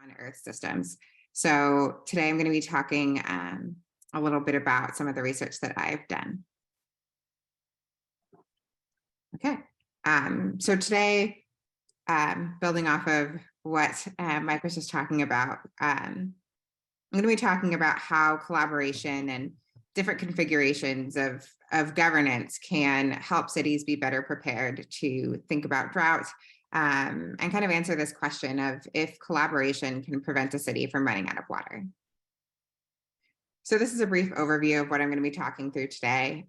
on Earth systems. So today I'm going to be talking a little bit about some of the research that I've done. Okay, so today, building off of what Mike was just talking about, I'm going to be talking about how collaboration and different configurations of governance can help cities be better prepared to think about drought and kind of answer this question of if collaboration can prevent a city from running out of water. So this is a brief overview of what I'm going to be talking through today,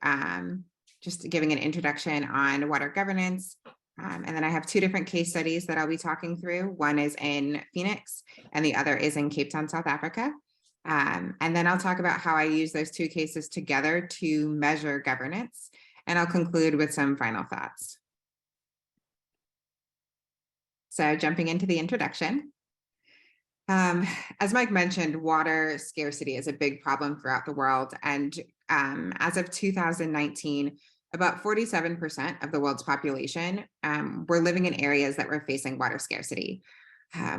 just giving an introduction on water governance. And then I have two different case studies that I'll be talking through. One is in Phoenix and the other is in Cape Town, South Africa. And then I'll talk about how I use those two cases together to measure governance. And I'll conclude with some final thoughts. So jumping into the introduction. As Mike mentioned, water scarcity is a big problem throughout the world. And as of 2019, about 47% of the world's population were living in areas that were facing water scarcity,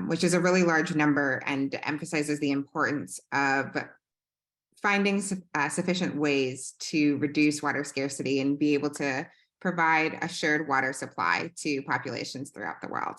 which is a really large number and emphasizes the importance of finding sufficient ways to reduce water scarcity and be able to provide assured water supply to populations throughout the world.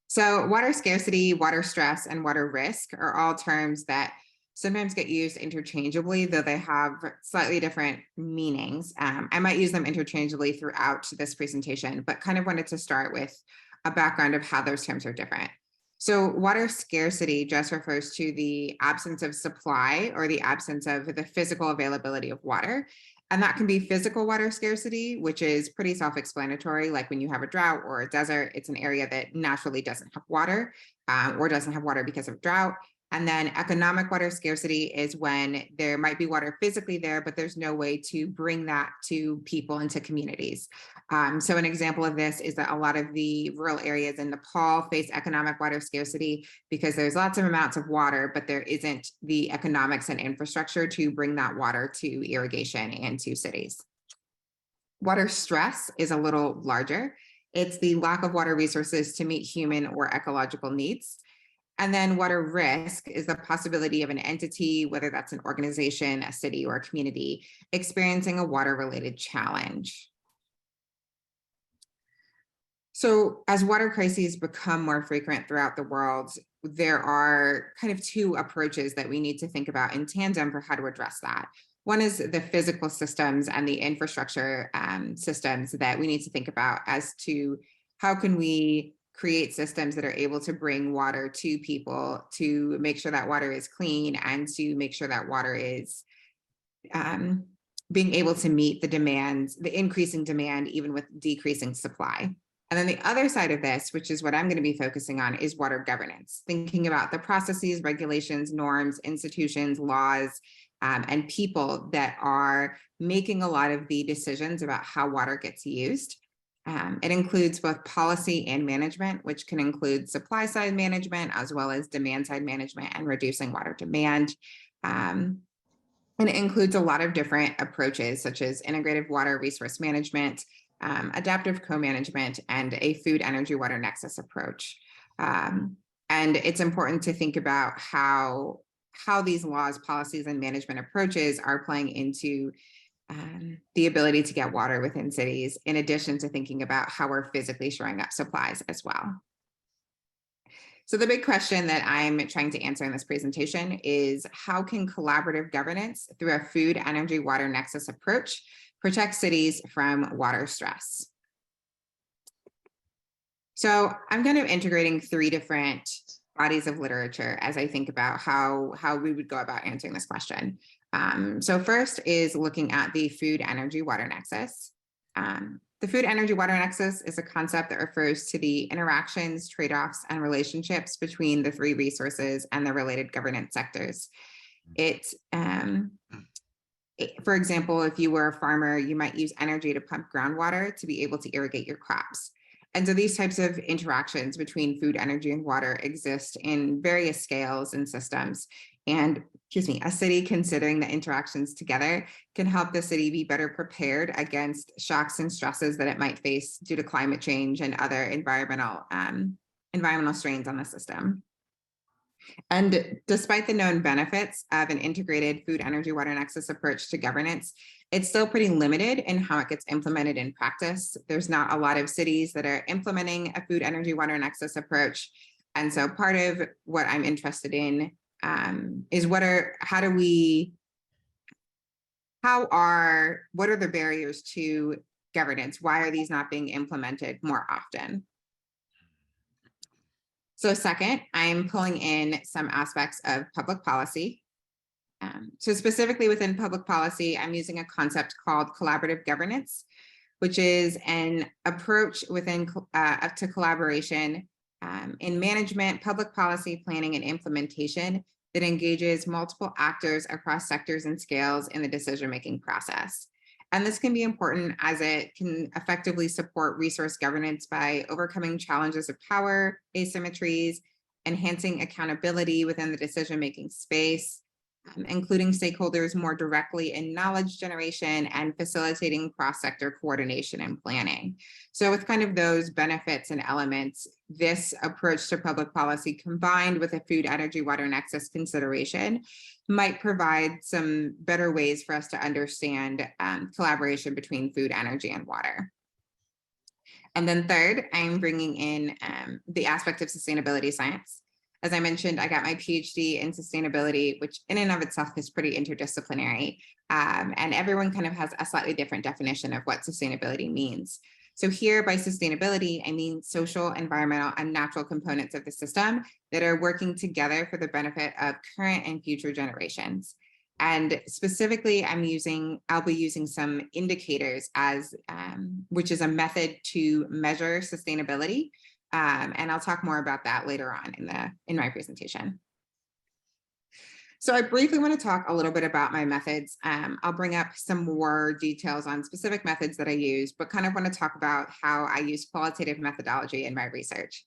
So water scarcity, water stress, and water risk are all terms that sometimes get used interchangeably, though they have slightly different meanings. I might use them interchangeably throughout this presentation, but kind of wanted to start with a background of how those terms are different. So water scarcity just refers to the absence of supply or the absence of the physical availability of water. And that can be physical water scarcity, which is pretty self-explanatory. Like when you have a drought or a desert, it's an area that naturally doesn't have water or doesn't have water because of drought. And then economic water scarcity is when there might be water physically there, but there's no way to bring that to people and to communities. So an example of this is that a lot of the rural areas in Nepal face economic water scarcity because there's lots of amounts of water, but there isn't the economics and infrastructure to bring that water to irrigation and to cities. Water stress is a little larger. It's the lack of water resources to meet human or ecological needs. And then water risk is the possibility of an entity, whether that's an organization, a city, or a community, experiencing a water-related challenge. So as water crises become more frequent throughout the world, there are kind of two approaches that we need to think about in tandem for how to address that. One is the physical systems and the infrastructure systems that we need to think about as to how can we create systems that are able to bring water to people, to make sure that water is clean and to make sure that water is being able to meet the demands, the increasing demand, even with decreasing supply. And then the other side of this, which is what I'm going to be focusing on, is water governance, thinking about the processes, regulations, norms, institutions, laws, and people that are making a lot of the decisions about how water gets used. It includes both policy and management, which can include supply side management as well as demand side management and reducing water demand. And it includes a lot of different approaches such as integrated water resource management, adaptive co-management, and a food energy water nexus approach. And it's important to think about how these laws, policies, and management approaches are playing into the ability to get water within cities, in addition to thinking about how we're physically shoring up supplies as well. So the big question that I'm trying to answer in this presentation is how can collaborative governance through a food, energy, water nexus approach protect cities from water stress? So I'm kind of integrating three different bodies of literature as I think about how we would go about answering this question. So first is looking at the food, energy, water nexus. The food, energy, water nexus is a concept that refers to the interactions, trade-offs, and relationships between the three resources and the related governance sectors. For example, if you were a farmer, you might use energy to pump groundwater to be able to irrigate your crops. And so these types of interactions between food, energy, and water exist in various scales and systems. And excuse me, a city considering the interactions together can help the city be better prepared against shocks and stresses that it might face due to climate change and other environmental strains on the system. And despite the known benefits of an integrated food, energy, water nexus approach to governance, it's still pretty limited in how it gets implemented in practice. There's not a lot of cities that are implementing a food, energy, water nexus approach. And so part of what I'm interested in is what are the barriers to governance? Why are these not being implemented more often? So second, I'm pulling in some aspects of public policy. So specifically within public policy, I'm using a concept called collaborative governance, which is an approach within to collaboration in management, public policy, planning, and implementation that engages multiple actors across sectors and scales in the decision-making process. And this can be important as it can effectively support resource governance by overcoming challenges of power, asymmetries, enhancing accountability within the decision-making space, including stakeholders more directly in knowledge generation and facilitating cross-sector coordination and planning. So with kind of those benefits and elements, this approach to public policy combined with a food, energy, water nexus consideration might provide some better ways for us to understand collaboration between food, energy, and water. And then third, I'm bringing in the aspect of sustainability science. As I mentioned, I got my PhD in sustainability, which in and of itself is pretty interdisciplinary. And everyone kind of has a slightly different definition of what sustainability means. So here by sustainability, I mean social, environmental, and natural components of the system that are working together for the benefit of current and future generations. And specifically, I'll be using some indicators as, which is a method to measure sustainability. And I'll talk more about that later on in my presentation. So I briefly want to talk a little bit about my methods. I'll bring up some more details on specific methods that I use, but kind of want to talk about how I use qualitative methodology in my research.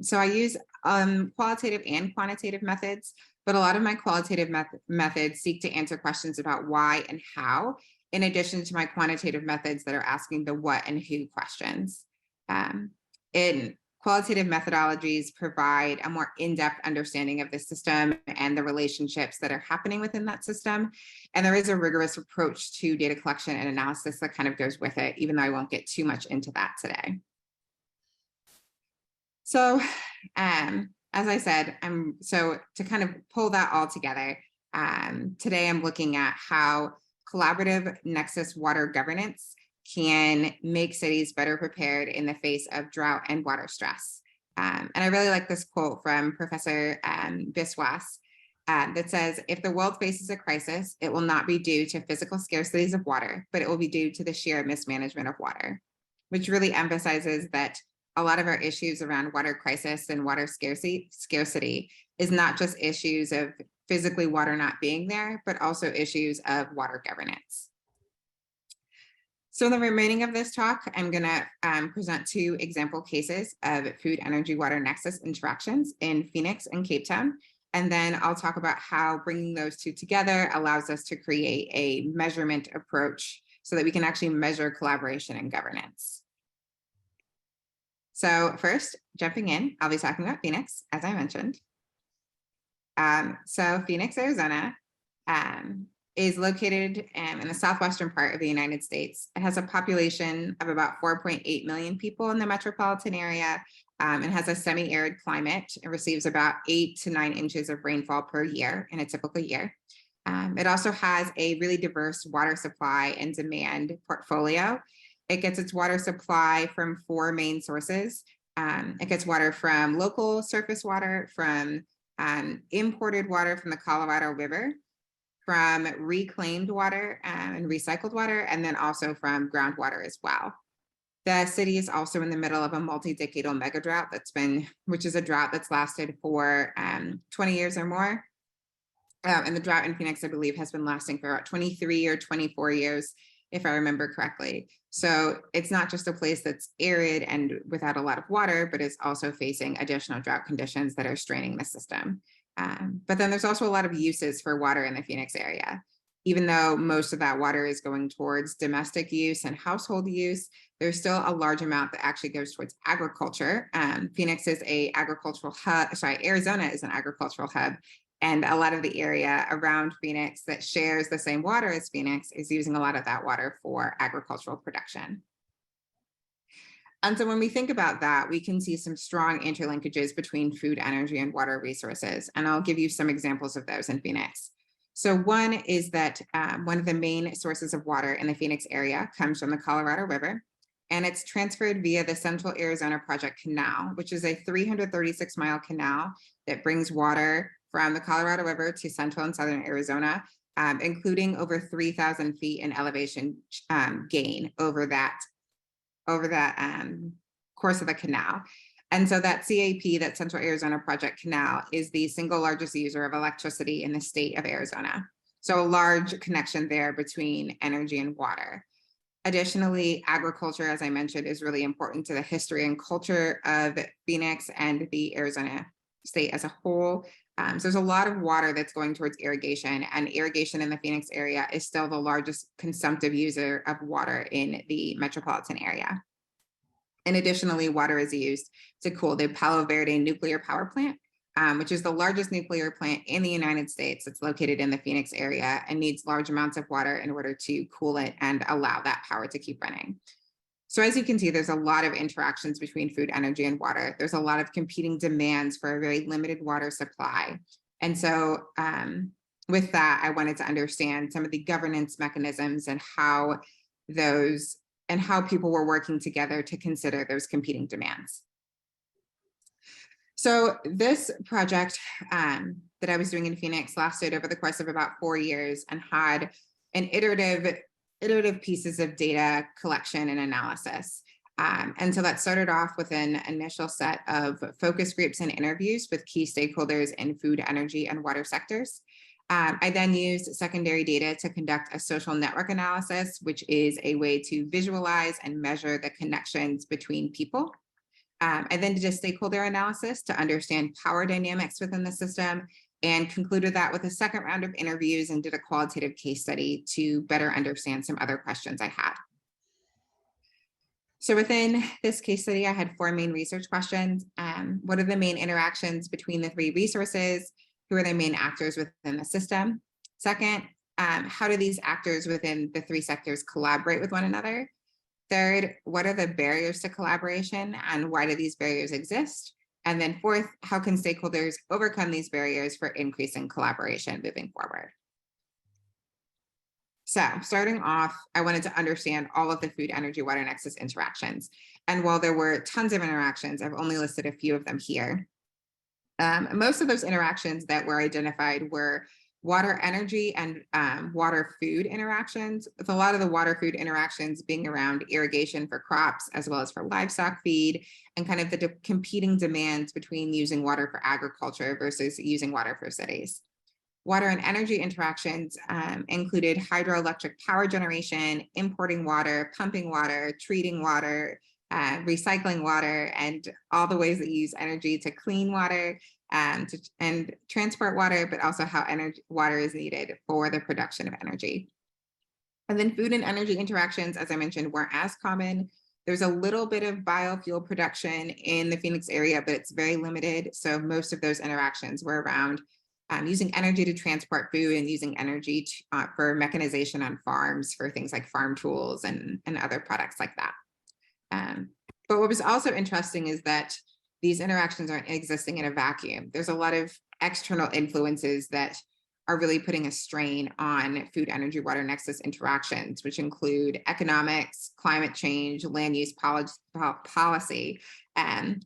So I use qualitative and quantitative methods, but a lot of my qualitative methods seek to answer questions about why and how, in addition to my quantitative methods that are asking the what and who questions. In qualitative methodologies provide a more in-depth understanding of the system and the relationships that are happening within that system. And there is a rigorous approach to data collection and analysis that kind of goes with it, even though I won't get too much into that today. So as I said, to kind of pull that all together, today I'm looking at how collaborative nexus water governance can make cities better prepared in the face of drought and water stress. And I really like this quote from Professor Biswas that says, if the world faces a crisis, it will not be due to physical scarcities of water, but it will be due to the sheer mismanagement of water, which really emphasizes that a lot of our issues around water crisis and water scarcity is not just issues of physically water not being there, but also issues of water governance. So in the remaining of this talk, I'm going to present 2 example cases of food, energy, water nexus interactions in Phoenix and Cape Town. And then I'll talk about how bringing those 2 together allows us to create a measurement approach so that we can actually measure collaboration and governance. So first, jumping in, I'll be talking about Phoenix, as I mentioned. So Phoenix, Arizona, is located in the southwestern part of the United States. It has a population of about 4.8 million people in the metropolitan area. It has a semi-arid climate. It receives about 8 to 9 inches of rainfall per year in a typical year. It also has a really diverse water supply and demand portfolio. It gets its water supply from 4 main sources. It gets water from local surface water, from imported water from the Colorado River, from reclaimed water and recycled water, and then also from groundwater as well. The city is also in the middle of a multi-decadal mega drought which is a drought that's lasted for 20 years or more. And the drought in Phoenix, I believe, has been lasting for about 23 or 24 years, if I remember correctly. So it's not just a place that's arid and without a lot of water, but it's also facing additional drought conditions that are straining the system. But then there's also a lot of uses for water in the Phoenix area. Even though most of that water is going towards domestic use and household use, there's still a large amount that actually goes towards agriculture. Phoenix is a agricultural hub, sorry, Arizona is an agricultural hub. And a lot of the area around Phoenix that shares the same water as Phoenix is using a lot of that water for agricultural production. And so when we think about that, we can see some strong interlinkages between food, energy, and water resources. And I'll give you some examples of those in Phoenix. So one is that one of the main sources of water in the Phoenix area comes from the Colorado River, and it's transferred via the Central Arizona Project Canal, which is a 336-mile canal that brings water from the Colorado River to central and southern Arizona, including over 3,000 feet in elevation gain over that course of the canal. And so that CAP, that Central Arizona Project Canal, is the single largest user of electricity in the state of Arizona. So a large connection there between energy and water. Additionally, agriculture, as I mentioned, is really important to the history and culture of Phoenix and the Arizona state as a whole. So there's a lot of water that's going towards irrigation, and irrigation in the Phoenix area is still the largest consumptive user of water in the metropolitan area. And additionally, water is used to cool the Palo Verde nuclear power plant, which is the largest nuclear plant in the United States. It's located in the Phoenix area and needs large amounts of water in order to cool it and allow that power to keep running. So as you can see, there's a lot of interactions between food, energy, and water. There's a lot of competing demands for a very limited water supply. And so with that, I wanted to understand some of the governance mechanisms and how people were working together to consider those competing demands. So this project that I was doing in Phoenix lasted over the course of about 4 years and had an iterative pieces of data collection and analysis. And so that started off with an initial set of focus groups and interviews with key stakeholders in food, energy, and water sectors. I then used secondary data to conduct a social network analysis, which is a way to visualize and measure the connections between people. I then did a stakeholder analysis to understand power dynamics within the system, and concluded that with a second round of interviews and did a qualitative case study to better understand some other questions I had. So within this case study, I had 4 main research questions. What are the main interactions between the 3 resources? Who are the main actors within the system? Second, how do these actors within the 3 sectors collaborate with one another? Third, what are the barriers to collaboration and why do these barriers exist? And then fourth, how can stakeholders overcome these barriers for increasing collaboration moving forward? So starting off, I wanted to understand all of the food, energy, water nexus interactions. And while there were tons of interactions, I've only listed a few of them here. Most of those interactions that were identified were water, energy, and water food interactions, with a lot of the water food interactions being around irrigation for crops as well as for livestock feed, and kind of the competing demands between using water for agriculture versus using water for cities. Water and energy interactions included hydroelectric power generation, importing water, pumping water, treating water, recycling water, and all the ways that you use energy to clean water and transport water, but also how water is needed for the production of energy. And then food and energy interactions, as I mentioned, weren't as common. There's a little bit of biofuel production in the Phoenix area, but it's very limited. So most of those interactions were around using energy to transport food and using energy for mechanization on farms for things like farm tools and other products like that. But what was also interesting is that these interactions aren't existing in a vacuum. There's a lot of external influences that are really putting a strain on food, energy, water nexus interactions, which include economics, climate change, land use policy,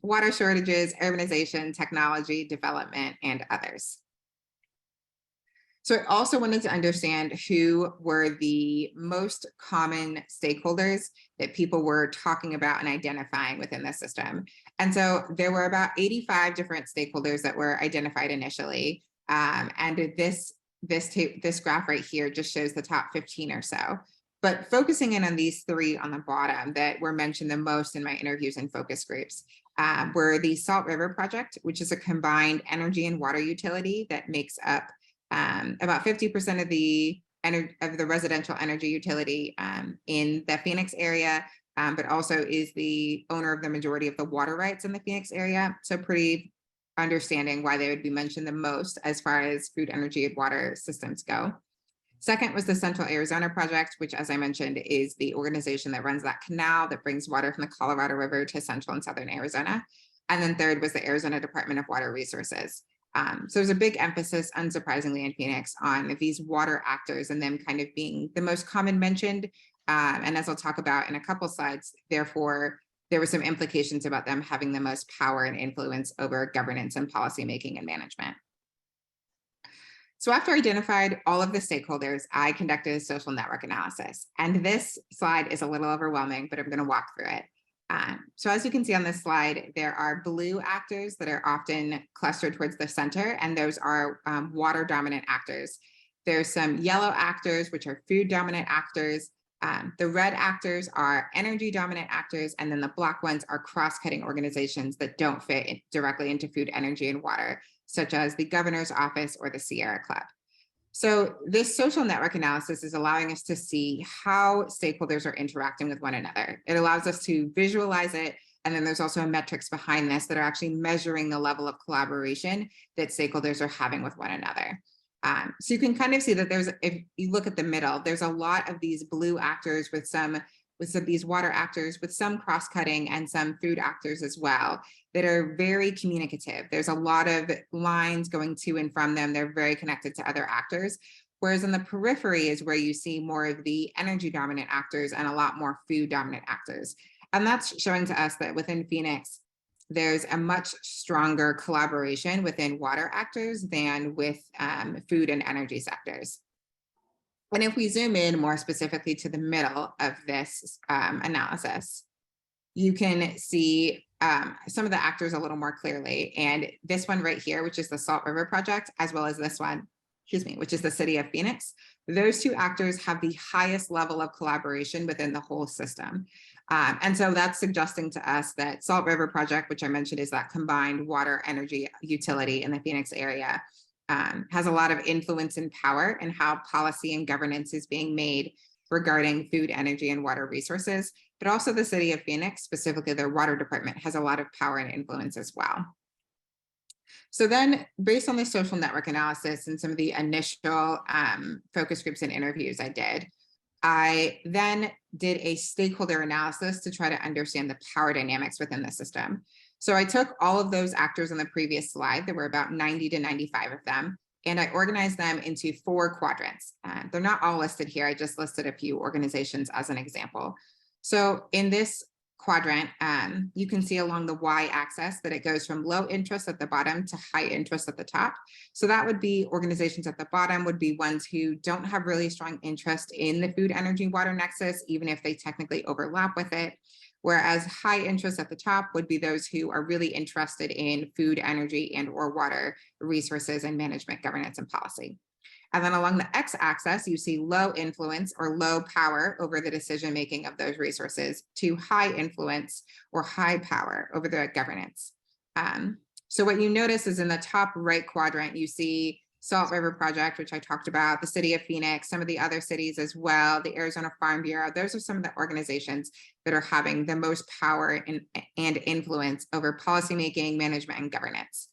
water shortages, urbanization, technology, development, and others. So I also wanted to understand who were the most common stakeholders that people were talking about and identifying within the system. And so there were about 85 different stakeholders that were identified initially. And this graph right here just shows the top 15 or so. But focusing in on these 3 on the bottom that were mentioned the most in my interviews and focus groups, were the Salt River Project, which is a combined energy and water utility that makes up about 50% of the residential energy utility in the Phoenix area, but also is the owner of the majority of the water rights in the Phoenix area. So pretty understanding why they would be mentioned the most as far as food, energy, and water systems go. Second was the Central Arizona Project, which, as I mentioned, is the organization that runs that canal that brings water from the Colorado River to central and southern Arizona. And then third was the Arizona Department of Water Resources. So there's a big emphasis, unsurprisingly, in Phoenix on these water actors and them kind of being the most common mentioned. And as I'll talk about in a couple slides, therefore, there were some implications about them having the most power and influence over governance and policymaking and management. So after I identified all of the stakeholders, I conducted a social network analysis. And this slide is a little overwhelming, but I'm going to walk through it. So as you can see on this slide, there are blue actors that are often clustered towards the center, and those are water dominant actors. There's some yellow actors, which are food dominant actors. The red actors are energy dominant actors, and then the black ones are cross-cutting organizations that don't fit directly into food, energy, and water, such as the governor's office or the Sierra Club. So this social network analysis is allowing us to see how stakeholders are interacting with one another. It allows us to visualize it. And then there's also metrics behind this that are actually measuring the level of collaboration that stakeholders are having with one another. So you can kind of see that if you look at the middle, there's a lot of these blue actors with some these water actors, with some cross-cutting and some food actors as well, that are very communicative. There's a lot of lines going to and from them. They're very connected to other actors. Whereas in the periphery is where you see more of the energy dominant actors and a lot more food dominant actors. And that's showing to us that within Phoenix, there's a much stronger collaboration within water actors than with food and energy sectors. And if we zoom in more specifically to the middle of this analysis, you can see some of the actors a little more clearly. And this one right here, which is the Salt River Project, as well as this one, which is the city of Phoenix, those two actors have the highest level of collaboration within the whole system. And so that's suggesting to us that Salt River Project, which I mentioned is that combined water energy utility in the Phoenix area, has a lot of influence and power in how policy and governance is being made regarding food, energy, and water resources. But also the city of Phoenix, specifically their water department, has a lot of power and influence as well. So then, based on the social network analysis and some of the initial focus groups and interviews I then did a stakeholder analysis to try to understand the power dynamics within the system. So I took all of those actors on the previous slide, there were about 90 to 95 of them, and I organized them into 4 quadrants. They're not all listed here, I just listed a few organizations as an example. So in this quadrant, you can see along the y-axis that it goes from low interest at the bottom to high interest at the top. So that would be organizations at the bottom would be ones who don't have really strong interest in the food, energy, water nexus, even if they technically overlap with it. Whereas high interest at the top would be those who are really interested in food, energy, and or water resources and management, governance, and policy. And then along the x-axis, you see low influence or low power over the decision-making of those resources to high influence or high power over the governance. So what you notice is in the top right quadrant, you see Salt River Project, which I talked about, the city of Phoenix, some of the other cities as well, the Arizona Farm Bureau. Those are some of the organizations that are having the most power and influence over policymaking, management, and governance.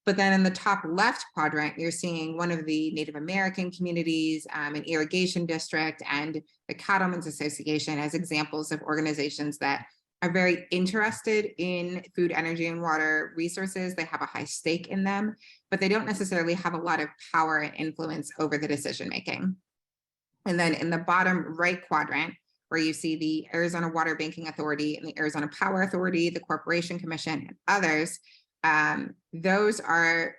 But then in the top left quadrant, you're seeing one of the Native American communities, an irrigation district, and the Cattlemen's Association as examples of organizations that are very interested in food, energy, and water resources. They have a high stake in them, but they don't necessarily have a lot of power and influence over the decision-making. And then in the bottom right quadrant, where you see the Arizona Water Banking Authority and the Arizona Power Authority, the Corporation Commission, and others, those are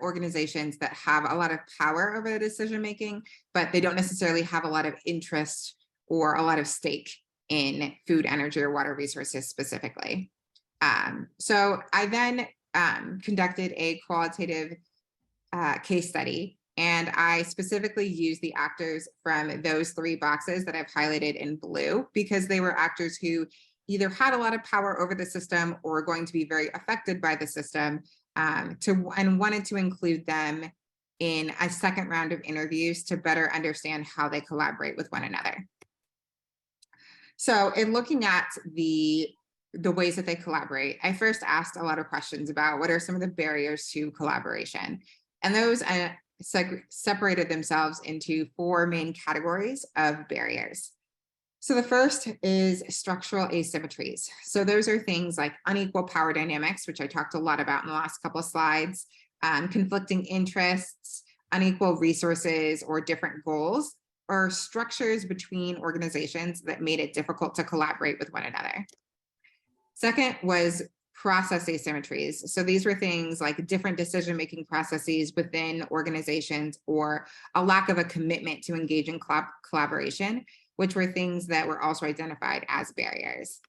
organizations that have a lot of power over the decision-making, but they don't necessarily have a lot of interest or a lot of stake in food, energy, or water resources specifically. So I then conducted a qualitative case study, and I specifically used the actors from those 3 boxes that I've highlighted in blue because they were actors who either had a lot of power over the system or going to be very affected by the system, and wanted to include them in a second round of interviews to better understand how they collaborate with one another. So in looking at the ways that they collaborate, I first asked a lot of questions about what are some of the barriers to collaboration. And those separated themselves into 4 main categories of barriers. So the first is structural asymmetries. So those are things like unequal power dynamics, which I talked a lot about in the last couple of slides, conflicting interests, unequal resources or different goals, or structures between organizations that made it difficult to collaborate with one another. Second was process asymmetries. So these were things like different decision-making processes within organizations or a lack of a commitment to engage in collaboration, which were things that were also identified as barriers.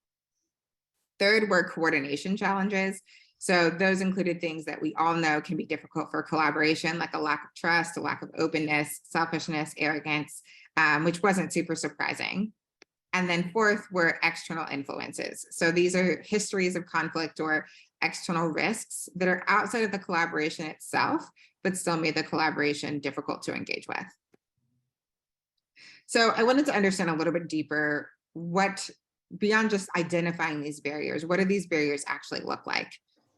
Third were coordination challenges. So those included things that we all know can be difficult for collaboration, like a lack of trust, a lack of openness, selfishness, arrogance, which wasn't super surprising. And then fourth were external influences. So these are histories of conflict or external risks that are outside of the collaboration itself, but still made the collaboration difficult to engage with. So I wanted to understand a little bit deeper what, beyond just identifying these barriers, what do these barriers actually look like?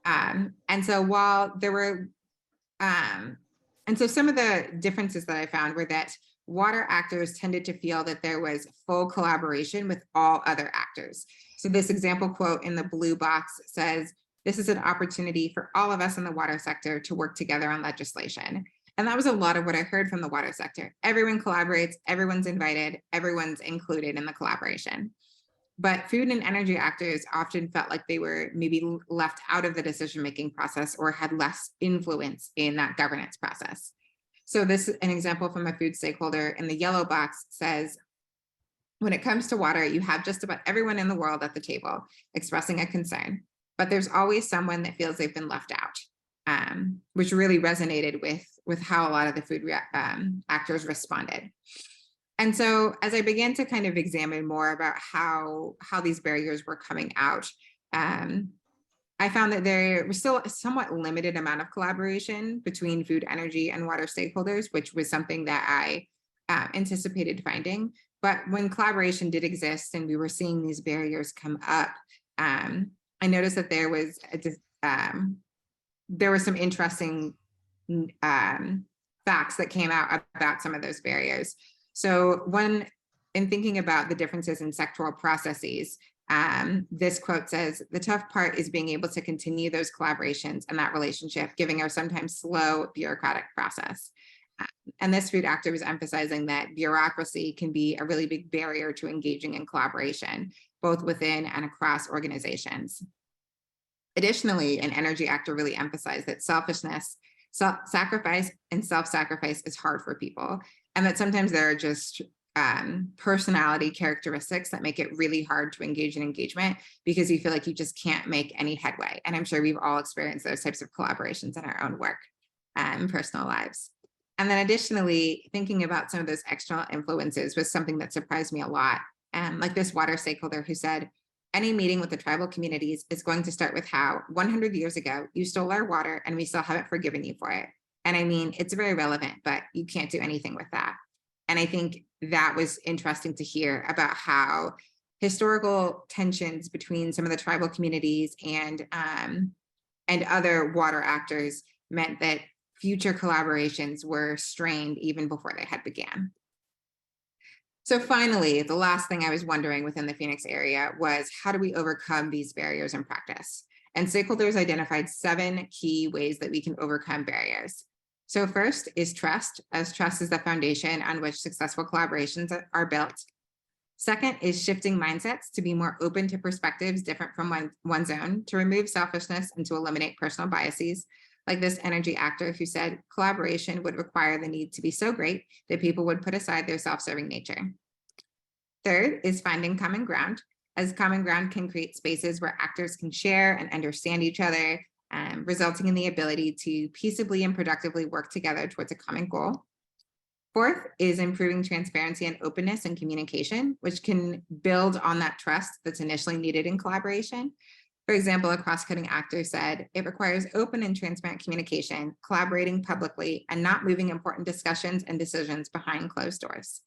And so while there were, and so some of the differences that I found were that water actors tended to feel that there was full collaboration with all other actors. So this example quote in the blue box says, "This is an opportunity for all of us in the water sector to work together on legislation." And that was a lot of what I heard from the water sector. Everyone collaborates, everyone's invited, everyone's included in the collaboration. But food and energy actors often felt like they were maybe left out of the decision-making process or had less influence in that governance process. So this is an example from a food stakeholder in the yellow box says, "When it comes to water, you have just about everyone in the world at the table expressing a concern, but there's always someone that feels they've been left out," which really resonated with how a lot of the food actors responded. And so as I began to kind of examine more about how these barriers were coming out, I found that there was still a somewhat limited amount of collaboration between food, energy, and water stakeholders, which was something that I anticipated finding. But when collaboration did exist and we were seeing these barriers come up, I noticed that there was some interesting facts that came out about some of those barriers. So one, in thinking about the differences in sectoral processes, this quote says, "The tough part is being able to continue those collaborations and that relationship, giving our sometimes slow bureaucratic process." And this food actor was emphasizing that bureaucracy can be a really big barrier to engaging in collaboration, both within and across organizations. Additionally, an energy actor really emphasized that selfishness, sacrifice, and self-sacrifice is hard for people, and that sometimes there are just personality characteristics that make it really hard to engage in engagement because you feel like you just can't make any headway. And I'm sure we've all experienced those types of collaborations in our own work and personal lives. And then additionally, thinking about some of those external influences was something that surprised me a lot. Like this water stakeholder who said, "Any meeting with the tribal communities is going to start with how 100 years ago you stole our water and we still haven't forgiven you for it. And I mean, it's very relevant, but you can't do anything with that." And I think that was interesting to hear about how historical tensions between some of the tribal communities and other water actors meant that future collaborations were strained even before they had began. So finally, the last thing I was wondering within the Phoenix area was, how do we overcome these barriers in practice? And stakeholders identified 7 key ways that we can overcome barriers. So first is trust, as trust is the foundation on which successful collaborations are built. Second is shifting mindsets to be more open to perspectives different from one's own, to remove selfishness and to eliminate personal biases. Like this energy actor who said collaboration would require the need to be so great that people would put aside their self-serving nature. Third is finding common ground, as common ground can create spaces where actors can share and understand each other, resulting in the ability to peaceably and productively work together towards a common goal. Fourth is improving transparency and openness and communication, which can build on that trust that's initially needed in collaboration. For example, a cross-cutting actor said, it requires open and transparent communication, collaborating publicly, and not moving important discussions and decisions behind closed doors.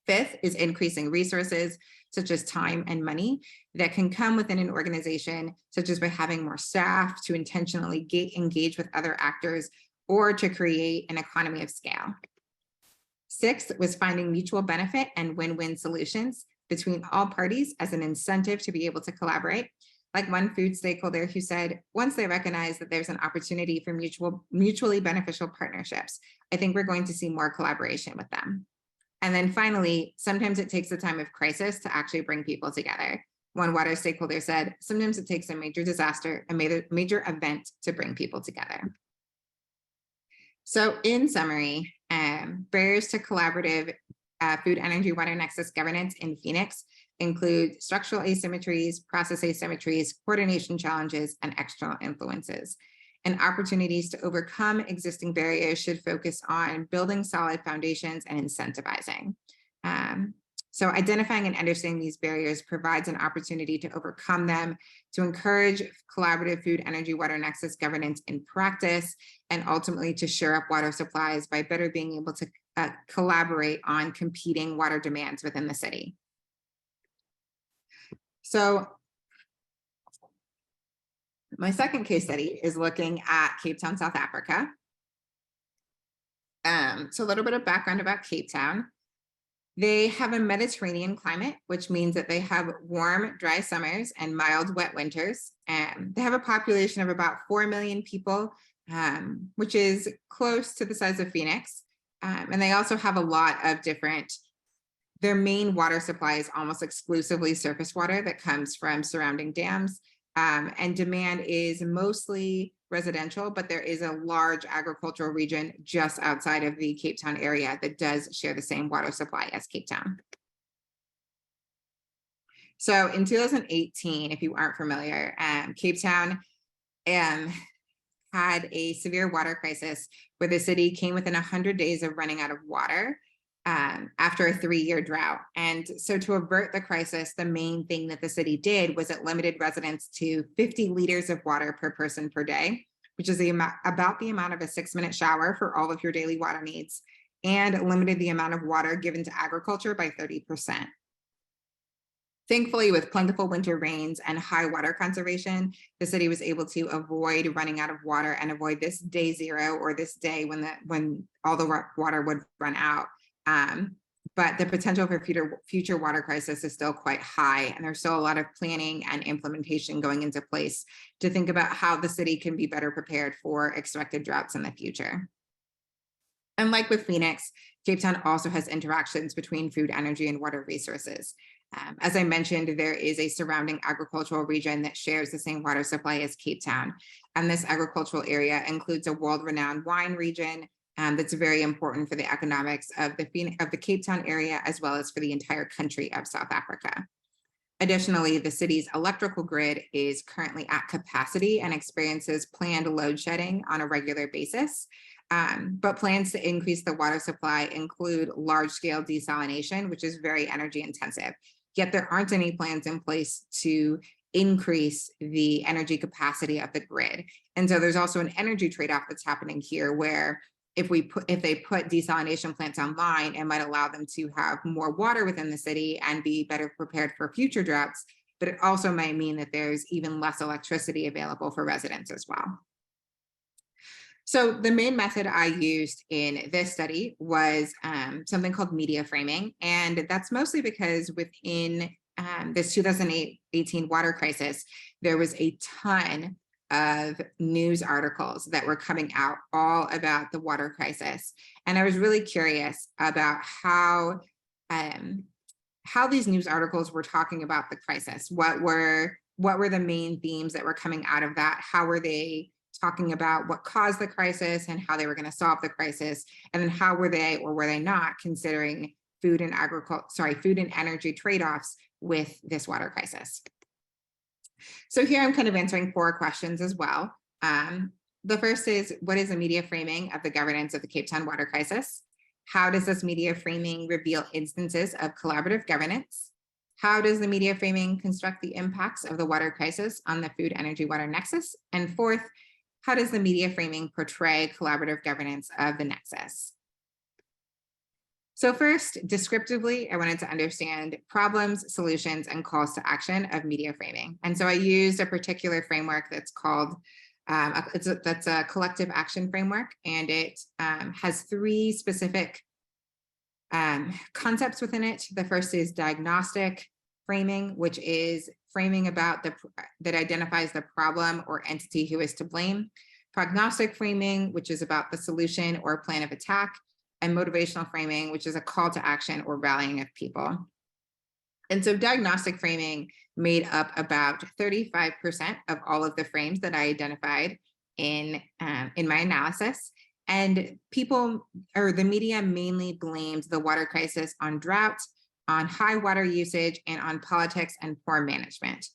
Fifth is increasing resources, such as time and money, that can come within an organization, such as by having more staff to intentionally engage with other actors or to create an economy of scale. Sixth was finding mutual benefit and win-win solutions between all parties as an incentive to be able to collaborate. Like one food stakeholder who said, once they recognize that there's an opportunity for mutually beneficial partnerships, I think we're going to see more collaboration with them. And then finally, sometimes it takes a time of crisis to actually bring people together. One water stakeholder said, sometimes it takes a major disaster, a major event to bring people together. So in summary, barriers to collaborative food, energy, water nexus governance in Phoenix include structural asymmetries, process asymmetries, coordination challenges, and external influences. And opportunities to overcome existing barriers should focus on building solid foundations and incentivizing. So identifying and understanding these barriers provides an opportunity to overcome them, to encourage collaborative food, energy, water nexus governance in practice, and ultimately to shore up water supplies by better being able to collaborate on competing water demands within the city. So my second case study is looking at Cape Town, South Africa. So a little bit of background about Cape Town. They have a Mediterranean climate, which means that they have warm, dry summers and mild, wet winters. They have a population of about 4 million people, which is close to the size of Phoenix. And they also have a lot of different, their main water supply is almost exclusively surface water that comes from surrounding dams. And demand is mostly residential, but there is a large agricultural region just outside of the Cape Town area that does share the same water supply as Cape Town. So in 2018, if you aren't familiar, Cape Town had a severe water crisis where the city came within 100 days of running out of water after a 3-year drought. And so to avert the crisis, the main thing that the city did was it limited residents to 50 liters of water per person per day, which is about the amount of a 6-minute shower for all of your daily water needs, and limited the amount of water given to agriculture by 30%. Thankfully, with plentiful winter rains and high water conservation, the city was able to avoid running out of water and avoid this day zero, or this day when all the water would run out. But the potential for future water crisis is still quite high, and there's still a lot of planning and implementation going into place to think about how the city can be better prepared for expected droughts in the future. And like with Phoenix, Cape Town also has interactions between food, energy, and water resources. As I mentioned, there is a surrounding agricultural region that shares the same water supply as Cape Town. And this agricultural area includes a world-renowned wine region, that's very important for the economics of the Cape Town area, as well as for the entire country of South Africa. Additionally, the city's electrical grid is currently at capacity and experiences planned load shedding on a regular basis. But plans to increase the water supply include large-scale desalination, which is very energy intensive. Yet there aren't any plans in place to increase the energy capacity of the grid. And so there's also an energy trade-off that's happening here, where if they put desalination plants online, it might allow them to have more water within the city and be better prepared for future droughts, but it also might mean that there's even less electricity available for residents as well. So the main method I used in this study was something called media framing, and that's mostly because within this 2018 water crisis, there was a ton of news articles that were coming out all about the water crisis. And I was really curious about how these news articles were talking about the crisis. What were the main themes that were coming out of that? How were they talking about what caused the crisis and how they were going to solve the crisis? And then how were they, or were they not, considering food and energy trade-offs with this water crisis? So here I'm kind of answering 4 questions as well. The first is, what is the media framing of the governance of the Cape Town water crisis? How does this media framing reveal instances of collaborative governance? How does the media framing construct the impacts of the water crisis on the food, energy, water nexus? And fourth, how does the media framing portray collaborative governance of the nexus? So first, descriptively, I wanted to understand problems, solutions, and calls to action of media framing. And so I used a particular framework that's called, that's a collective action framework, and it has three specific concepts within it. The first is diagnostic framing, which is framing about that identifies the problem or entity who is to blame. Prognostic framing, which is about the solution or plan of attack. And motivational framing, which is a call to action or rallying of people. And so diagnostic framing made up about 35% of all of the frames that I identified in my analysis. And people, or the media, mainly blamed the water crisis on drought, on high water usage, and on politics and poor management.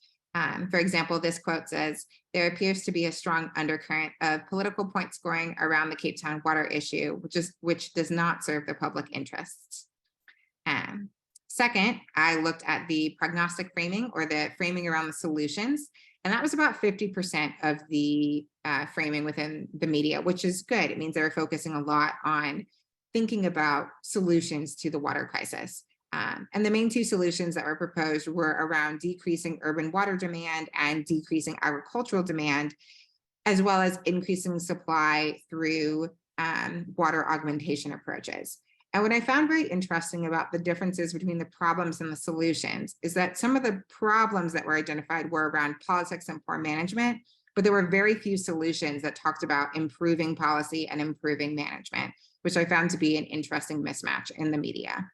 For example, this quote says, "There appears to be a strong undercurrent of political point scoring around the Cape Town water issue, which does not serve the public interests." Second, I looked at the prognostic framing, or the framing around the solutions, and that was about 50% of the framing within the media, which is good. It means they were focusing a lot on thinking about solutions to the water crisis. And the main two solutions that were proposed were around decreasing urban water demand and decreasing agricultural demand, as well as increasing supply through water augmentation approaches. And what I found very interesting about the differences between the problems and the solutions is that some of the problems that were identified were around politics and poor management, but there were very few solutions that talked about improving policy and improving management, which I found to be an interesting mismatch in the media.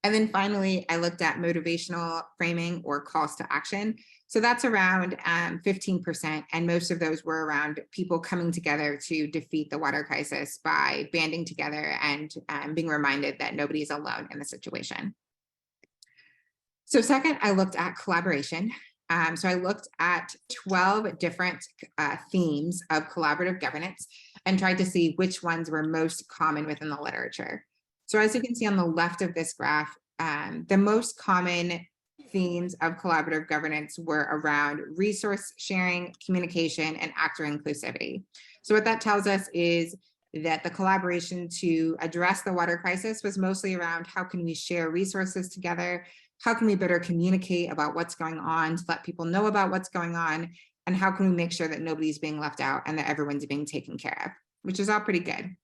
And then finally, I looked at motivational framing, or calls to action. So that's around 15%, and most of those were around people coming together to defeat the water crisis by banding together and being reminded that nobody's alone in the situation. So second, I looked at collaboration. So I looked at 12 different themes of collaborative governance and tried to see which ones were most common within the literature. So as you can see on the left of this graph, the most common themes of collaborative governance were around resource sharing, communication, and actor inclusivity. So what that tells us is that the collaboration to address the water crisis was mostly around how can we share resources together, how can we better communicate about what's going on to let people know about what's going on, and how can we make sure that nobody's being left out and that everyone's being taken care of, which is all pretty good.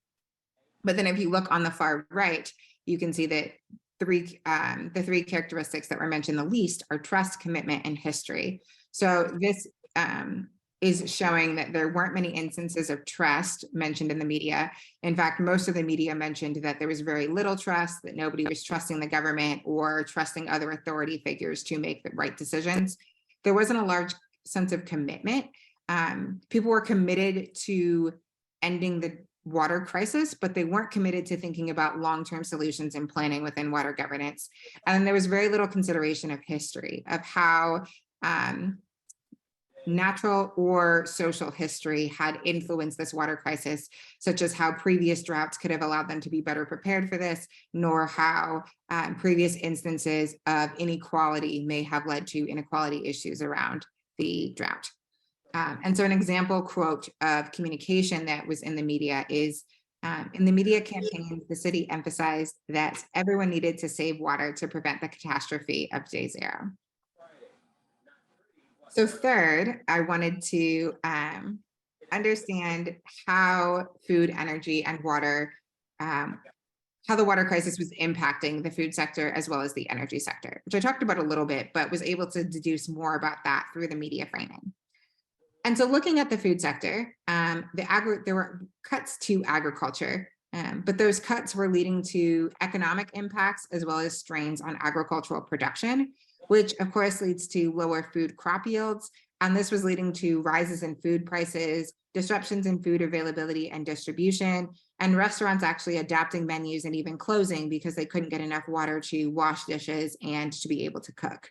But then if you look on the far right, you can see that the three characteristics that were mentioned the least are trust, commitment, and history. So this is showing that there weren't many instances of trust mentioned in the media. In fact, most of the media mentioned that there was very little trust, that nobody was trusting the government or trusting other authority figures to make the right decisions. There wasn't a large sense of commitment. People were committed to ending the water crisis, but they weren't committed to thinking about long-term solutions and planning within water governance. And there was very little consideration of history, of how natural or social history had influenced this water crisis, such as how previous droughts could have allowed them to be better prepared for this, nor how previous instances of inequality may have led to inequality issues around the drought. And so an example quote of communication that was in the media is, in the media campaign, the city emphasized that everyone needed to save water to prevent the catastrophe of day zero. So third, I wanted to understand how food, energy, and water, how the water crisis was impacting the food sector as well as the energy sector, which I talked about a little bit, but was able to deduce more about that through the media framing. And so looking at the food sector, there were cuts to agriculture, but those cuts were leading to economic impacts as well as strains on agricultural production, which of course leads to lower food crop yields. And this was leading to rises in food prices, disruptions in food availability and distribution, and restaurants actually adapting menus and even closing because they couldn't get enough water to wash dishes and to be able to cook.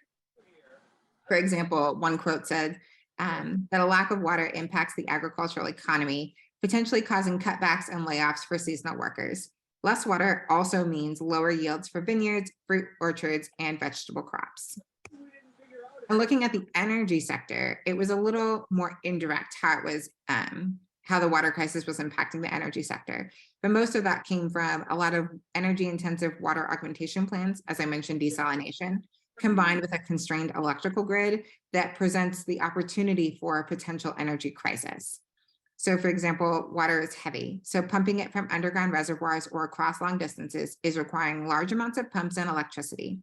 For example, one quote said, that a lack of water impacts the agricultural economy, potentially causing cutbacks and layoffs for seasonal workers. Less water also means lower yields for vineyards, fruit orchards, and vegetable crops. And looking at the energy sector, it was a little more indirect how the water crisis was impacting the energy sector. But most of that came from a lot of energy intensive water augmentation plans, as I mentioned, desalination, combined with a constrained electrical grid that presents the opportunity for a potential energy crisis. So for example, water is heavy. So pumping it from underground reservoirs or across long distances is requiring large amounts of pumps and electricity.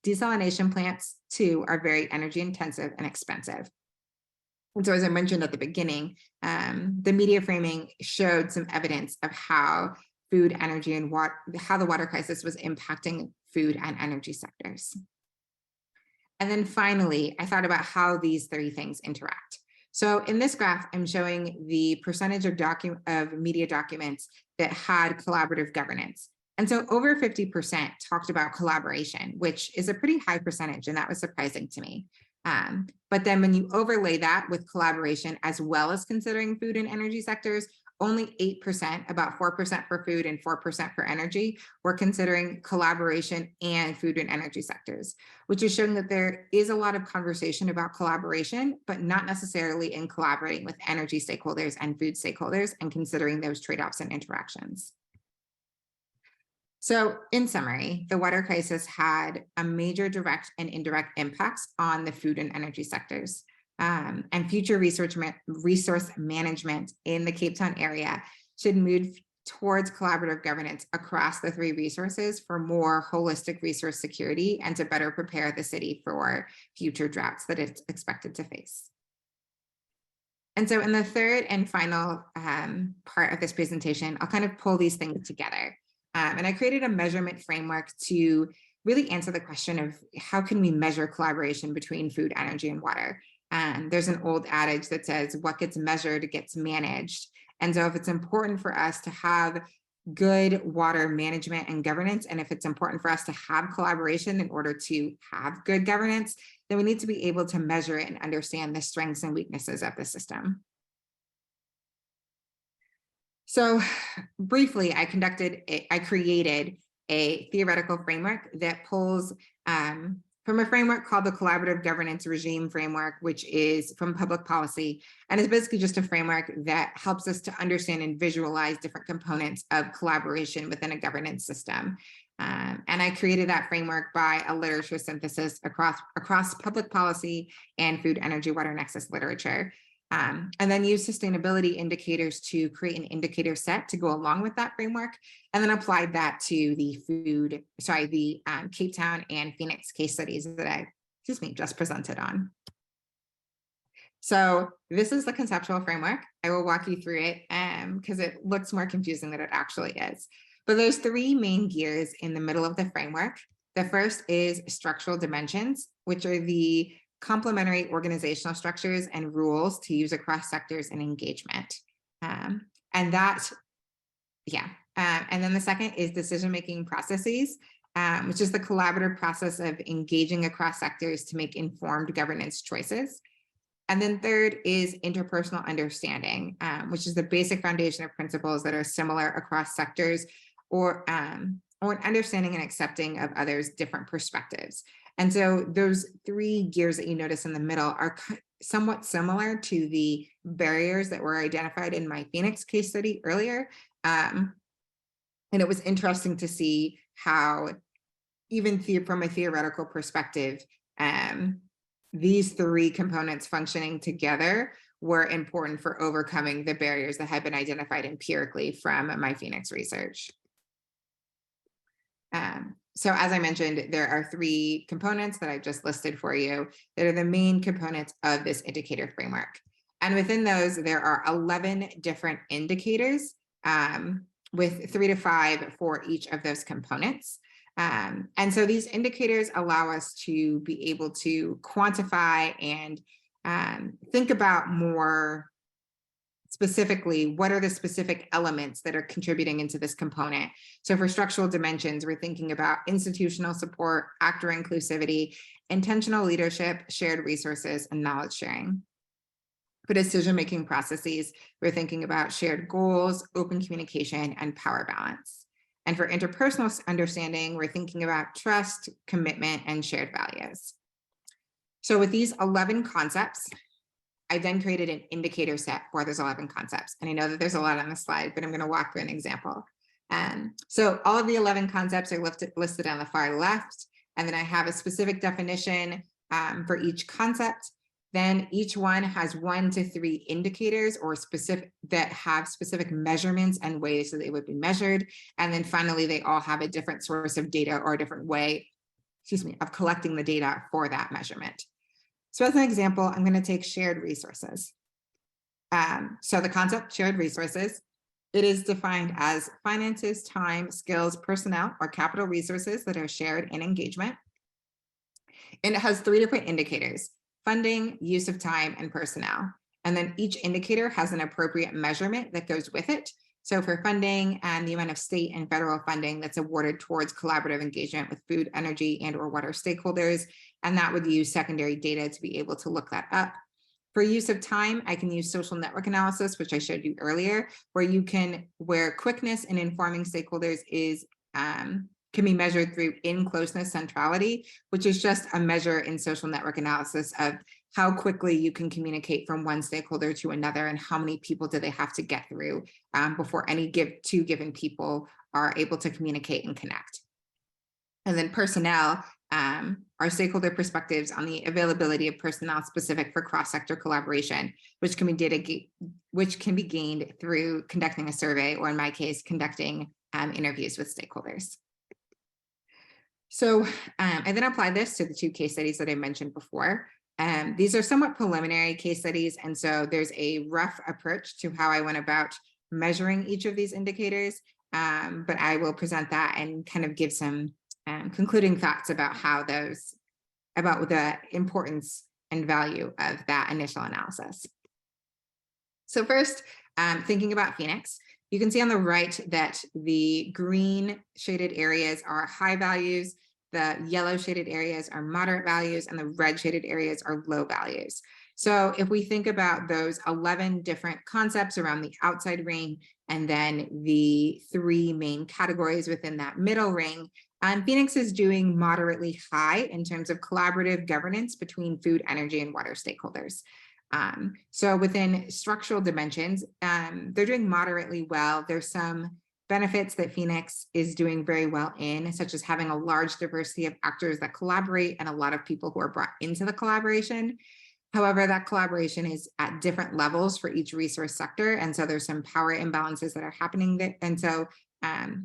Desalination plants, too, are very energy intensive and expensive. And so, as I mentioned at the beginning, the media framing showed some evidence of how food, energy, and how the water crisis was impacting food and energy sectors. And then finally, I thought about how these three things interact. So in this graph, I'm showing the percentage of media documents that had collaborative governance. And so over 50% talked about collaboration, which is a pretty high percentage, and that was surprising to me. But then when you overlay that with collaboration, as well as considering food and energy sectors, only 8%, about 4% for food and 4% for energy, were considering collaboration and food and energy sectors, which is showing that there is a lot of conversation about collaboration, but not necessarily in collaborating with energy stakeholders and food stakeholders and considering those trade-offs and interactions. So in summary, the water crisis had a major direct and indirect impacts on the food and energy sectors. And future resource management in the Cape Town area should move towards collaborative governance across the three resources for more holistic resource security and to better prepare the city for future droughts that it's expected to face. And so in the third and final part of this presentation, I'll kind of pull these things together. And I created a measurement framework to really answer the question of how can we measure collaboration between food, energy, and water. There's an old adage that says what gets measured gets managed. And so if it's important for us to have good water management and governance, and if it's important for us to have collaboration in order to have good governance, then we need to be able to measure it and understand the strengths and weaknesses of the system. So briefly, I created a theoretical framework that pulls from a framework called the Collaborative Governance Regime Framework, which is from public policy. And it's basically just a framework that helps us to understand and visualize different components of collaboration within a governance system. And I created that framework by a literature synthesis across public policy and food, energy, water nexus literature. And then use sustainability indicators to create an indicator set to go along with that framework, and then applied that to the Cape Town and Phoenix case studies that I, just presented on. So this is the conceptual framework. I will walk you through it because it looks more confusing than it actually is. But there's three main gears in the middle of the framework. The first is structural dimensions, which are the complementary organizational structures and rules to use across sectors and engagement. And then the second is decision-making processes, which is the collaborative process of engaging across sectors to make informed governance choices. And then third is interpersonal understanding, which is the basic foundation of principles that are similar across sectors, or an understanding and accepting of others' different perspectives. And so those three gears that you notice in the middle are somewhat similar to the barriers that were identified in my Phoenix case study earlier. And it was interesting to see how, even from a theoretical perspective, these three components functioning together were important for overcoming the barriers that had been identified empirically from my Phoenix research. So as I mentioned, there are three components that I've just listed for you that are the main components of this indicator framework. And within those, there are 11 different indicators with 3 to 5 for each of those components. And so these indicators allow us to be able to quantify and think about more specifically, what are the specific elements that are contributing into this component? So for structural dimensions, we're thinking about institutional support, actor inclusivity, intentional leadership, shared resources, and knowledge sharing. For decision-making processes, we're thinking about shared goals, open communication, and power balance. And for interpersonal understanding, we're thinking about trust, commitment, and shared values. So with these 11 concepts, I then created an indicator set for those 11 concepts. And I know that there's a lot on the slide, but I'm going to walk through an example. So all of the 11 concepts are listed on the far left. And then I have a specific definition for each concept. Then each one has 1 to 3 indicators or specific that have specific measurements and ways that they would be measured. And then finally, they all have a different source of data or a different way, of collecting the data for that measurement. So as an example, I'm going to take shared resources. So the concept shared resources, it is defined as finances, time, skills, personnel, or capital resources that are shared in engagement. And it has 3 different indicators: funding, use of time, and personnel. And then each indicator has an appropriate measurement that goes with it. So for funding, and the amount of state and federal funding that's awarded towards collaborative engagement with food, energy, and or water stakeholders. And that would use secondary data to be able to look that up. For use of time, I can use social network analysis, which I showed you earlier, where quickness in informing stakeholders is can be measured through in-closeness centrality, which is just a measure in social network analysis of how quickly you can communicate from one stakeholder to another and how many people do they have to get through before two given people are able to communicate and connect. And then personnel are stakeholder perspectives on the availability of personnel specific for cross-sector collaboration, which can be gained through conducting a survey, or in my case, conducting interviews with stakeholders. So I then apply this to the 2 case studies that I mentioned before. These are somewhat preliminary case studies, and so there's a rough approach to how I went about measuring each of these indicators, but I will present that and kind of give some concluding thoughts about about the importance and value of that initial analysis. So first, thinking about Phoenix, you can see on the right that the green shaded areas are high values, the yellow shaded areas are moderate values, and the red shaded areas are low values. So if we think about those 11 different concepts around the outside ring, and then the 3 main categories within that middle ring, Phoenix is doing moderately high in terms of collaborative governance between food, energy, and water stakeholders. So within structural dimensions, they're doing moderately well. There's some benefits that Phoenix is doing very well in, such as having a large diversity of actors that collaborate and a lot of people who are brought into the collaboration. However, that collaboration is at different levels for each resource sector. And so there's some power imbalances that are happening there. And so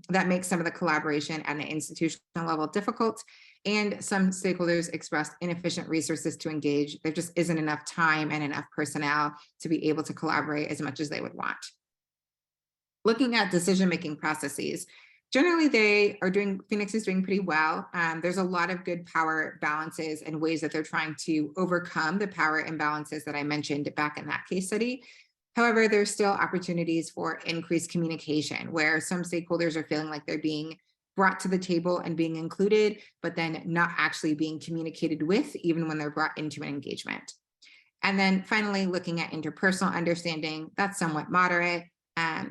that makes some of the collaboration at an institutional level difficult. And some stakeholders expressed inefficient resources to engage. There just isn't enough time and enough personnel to be able to collaborate as much as they would want. Looking at decision-making processes, generally Phoenix is doing pretty well. There's a lot of good power balances and ways that they're trying to overcome the power imbalances that I mentioned back in that case study. However, there's still opportunities for increased communication where some stakeholders are feeling like they're being brought to the table and being included, but then not actually being communicated with, even when they're brought into an engagement. And then finally, looking at interpersonal understanding, that's somewhat moderate.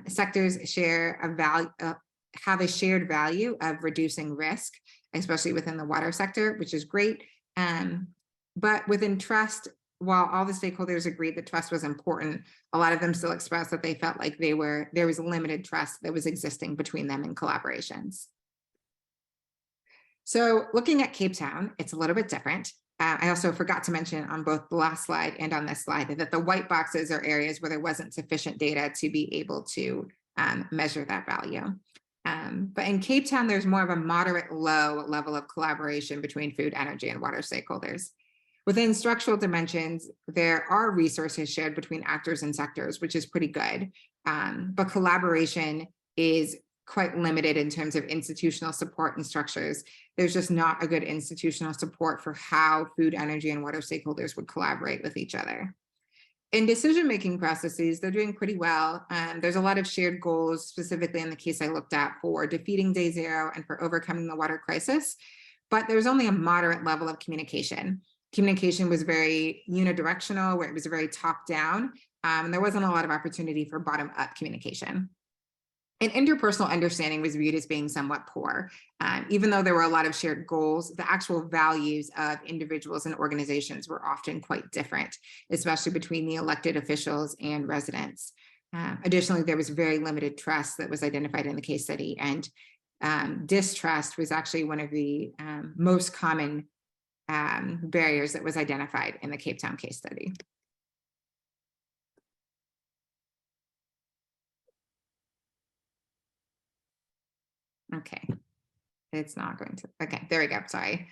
Sectors have a shared value of reducing risk, especially within the water sector, which is great. But within trust, while all the stakeholders agreed that trust was important, a lot of them still expressed that they felt like there was limited trust that was existing between them in collaborations. So looking at Cape Town, it's a little bit different. I also forgot to mention on both the last slide and on this slide that the white boxes are areas where there wasn't sufficient data to be able to measure that value. But in Cape Town, there's more of a moderate low level of collaboration between food, energy, and water stakeholders. Within structural dimensions, there are resources shared between actors and sectors, which is pretty good. But collaboration is quite limited in terms of institutional support and structures. There's just not a good institutional support for how food, energy, and water stakeholders would collaborate with each other. In decision-making processes, they're doing pretty well. There's a lot of shared goals, specifically in the case I looked at for defeating day zero and for overcoming the water crisis, but there's only a moderate level of communication. Communication was very unidirectional, where it was very top-down, and there wasn't a lot of opportunity for bottom-up communication. And interpersonal understanding was viewed as being somewhat poor. Even though there were a lot of shared goals, the actual values of individuals and organizations were often quite different, especially between the elected officials and residents. Additionally, there was very limited trust that was identified in the case study, and distrust was actually one of the most common barriers that was identified in the Cape Town case study. Okay, it's not going to, okay, there we go, sorry.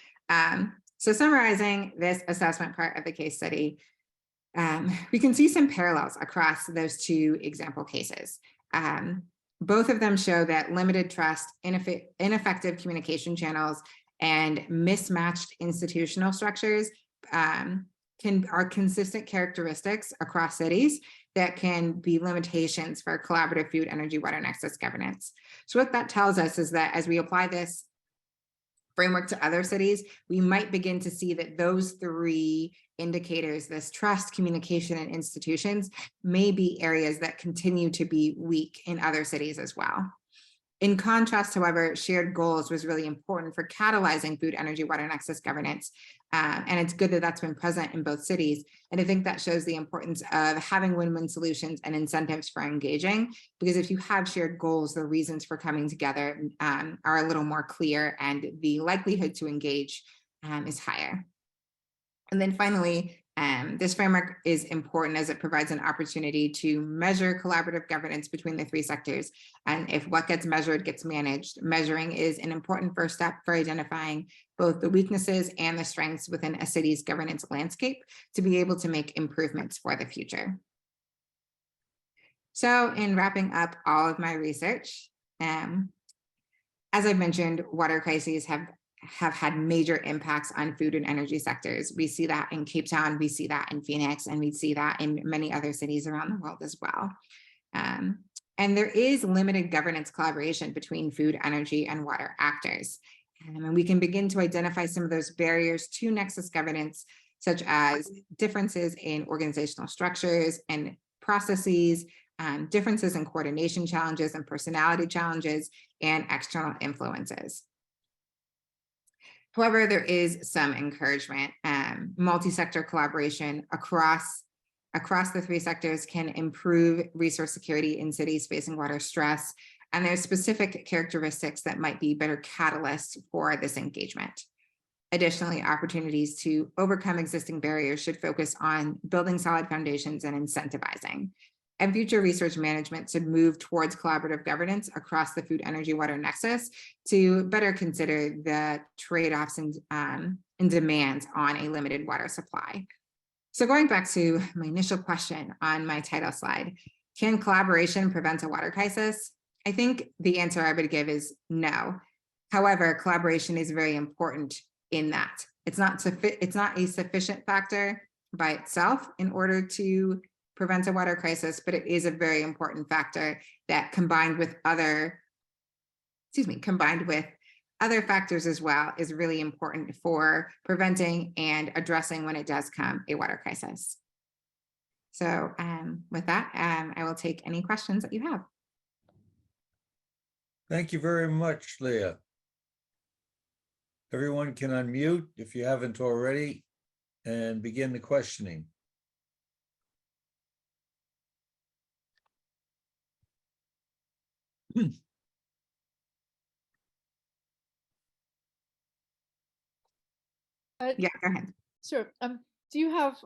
So summarizing this assessment part of the case study, we can see some parallels across those two example cases. Both of them show that limited trust, ineffective communication channels, and mismatched institutional structures are consistent characteristics across cities that can be limitations for collaborative food, energy, water, and access governance. So what that tells us is that as we apply this framework to other cities, we might begin to see that those three indicators, this trust, communication, and institutions, may be areas that continue to be weak in other cities as well. In contrast, however, shared goals was really important for catalyzing food, energy, water, and access governance. And it's good that that's been present in both cities. And I think that shows the importance of having win-win solutions and incentives for engaging, because if you have shared goals, the reasons for coming together are a little more clear, and the likelihood to engage is higher. And then finally, this framework is important as it provides an opportunity to measure collaborative governance between the three sectors. And if what gets measured gets managed, measuring is an important first step for identifying both the weaknesses and the strengths within a city's governance landscape to be able to make improvements for the future. So in wrapping up all of my research, as I've mentioned, water crises have had major impacts on food and energy sectors. We see that in Cape Town, we see that in Phoenix, and we see that in many other cities around the world as well. And there is limited governance collaboration between food, energy, and water actors. And we can begin to identify some of those barriers to nexus governance, such as differences in organizational structures and processes, differences in coordination challenges and personality challenges, and external influences. However, there is some encouragement. Multi-sector collaboration across the three sectors can improve resource security in cities facing water stress, and there's specific characteristics that might be better catalysts for this engagement. Additionally, opportunities to overcome existing barriers should focus on building solid foundations and incentivizing. And future research management should move towards collaborative governance across the food, energy, water nexus to better consider the trade-offs and demands on a limited water supply. So going back to my initial question on my title slide, can collaboration prevent a water crisis? I think the answer I would give is no. However, collaboration is very important in that. It's not a sufficient factor by itself in order to prevent a water crisis, but it is a very important factor that combined with other factors as well is really important for preventing and addressing when it does come a water crisis. So with that, I will take any questions that you have. Thank you very much, Leah. Everyone can unmute if you haven't already and begin the questioning. Yeah, go ahead. Sure. Do you have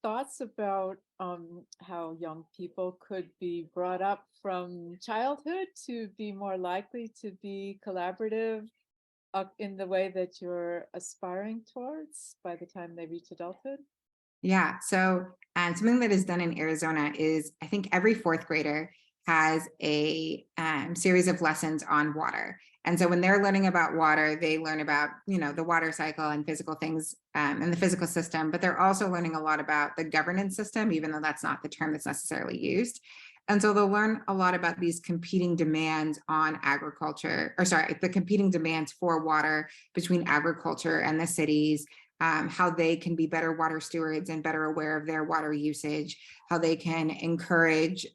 thoughts about how young people could be brought up from childhood to be more likely to be collaborative in the way that you're aspiring towards by the time they reach adulthood? Yeah, so something that is done in Arizona is I think every fourth grader has a series of lessons on water. And so when they're learning about water, they learn about, the water cycle and physical things and the physical system, but they're also learning a lot about the governance system, even though that's not the term that's necessarily used. And so they'll learn a lot about these competing demands on agriculture, the competing demands for water between agriculture and the cities, how they can be better water stewards and better aware of their water usage, how they can encourage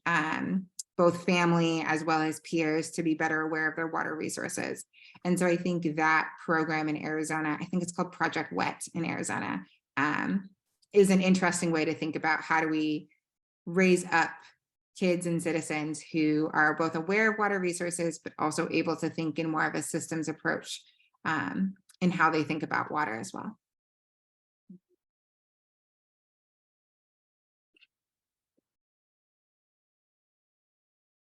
both family as well as peers to be better aware of their water resources. And so I think that program in Arizona, I think it's called Project Wet in Arizona, is an interesting way to think about how do we raise up kids and citizens who are both aware of water resources, but also able to think in more of a systems approach in how they think about water as well.